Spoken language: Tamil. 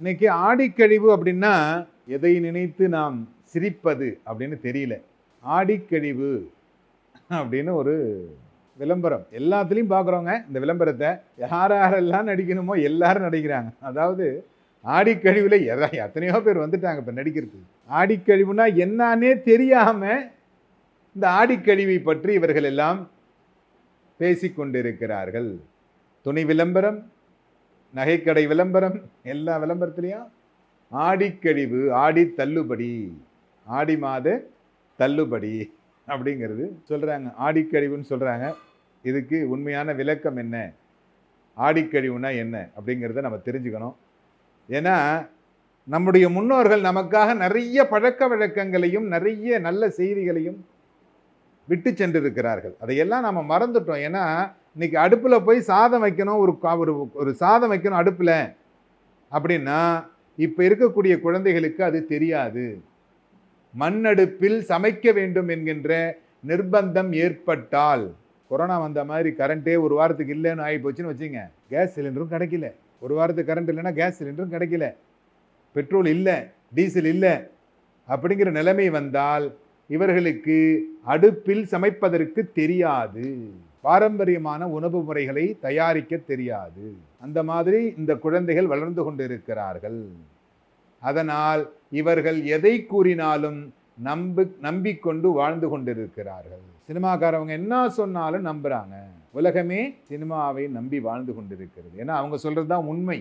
இன்னைக்கு ஆடிக்கழிவு அப்படின்னா எதை நினைத்து நாம் சிரிப்பது அப்படின்னு தெரியல. ஆடிக்கழிவு அப்படின்னு ஒரு விளம்பரம் எல்லாத்துலேயும் பார்க்குறோங்க. இந்த விளம்பரத்தை யாரெல்லாம் நடிக்கணுமோ எல்லாரும் நடிக்கிறாங்க. அதாவது ஆடிக்கழிவில் எத்தனையோ பேர் வந்துட்டாங்க இப்போ நடிக்கிறதுக்கு. ஆடிக்கழிவுனா என்னன்னே தெரியாமல் இந்த ஆடிக்கழிவை பற்றி இவர்கள் எல்லாம் பேசிக்கொண்டிருக்கிறார்கள். துணி விளம்பரம், நகைக்கடை விளம்பரம், எல்லா விளம்பரத்துலேயும் ஆடிக்கழிவு, ஆடி தள்ளுபடி, ஆடி மாத தள்ளுபடி அப்படிங்கிறது சொல்கிறாங்க. ஆடிக்கழிவுன்னு சொல்கிறாங்க. இதுக்கு உண்மையான விளக்கம் என்ன, ஆடிக்கழிவுனா என்ன அப்படிங்கிறத நம்ம தெரிஞ்சுக்கணும். ஏன்னா நம்முடைய முன்னோர்கள் நமக்காக நிறைய பழக்க வழக்கங்களையும் நிறைய நல்ல செய்திகளையும் விட்டு சென்றிருக்கிறார்கள். அதையெல்லாம் நம்ம மறந்துட்டோம். ஏன்னா இன்னைக்கு அடுப்பில் போய் சாதம் வைக்கணும், ஒரு சாதம் வைக்கணும் அடுப்பில் அப்படின்னா இப்போ இருக்கக்கூடிய குழந்தைகளுக்கு அது தெரியாது. மண்ணடுப்பில் சமைக்க வேண்டும் என்கின்ற நிர்பந்தம் ஏற்பட்டால், கொரோனா வந்த மாதிரி கரண்ட்டே ஒரு வாரத்துக்கு இல்லைன்னு ஆகி போச்சுன்னு வச்சுங்க, கேஸ் சிலிண்டரும் கிடைக்கல. ஒரு வாரத்துக்கு கரண்ட் இல்லைன்னா கேஸ் சிலிண்டரும் கிடைக்கல, பெட்ரோல் இல்லை, டீசல் இல்லை அப்படிங்கிற நிலைமை வந்தால் இவர்களுக்கு அடுப்பில் சமைப்பதற்கு தெரியாது, பாரம்பரியமான உணவு முறைகளை தயாரிக்க தெரியாது. அந்த மாதிரி இந்த குழந்தைகள் வளர்ந்து கொண்டிருக்கிறார்கள். அதனால் இவர்கள் எதை கூறினாலும் நம்பிக்கொண்டு வாழ்ந்து கொண்டிருக்கிறார்கள். சினிமாக்காரவங்க என்ன சொன்னாலும் நம்புறாங்க. உலகமே சினிமாவை நம்பி வாழ்ந்து கொண்டிருக்கிறது. ஏன்னா அவங்க சொல்றது தான் உண்மை.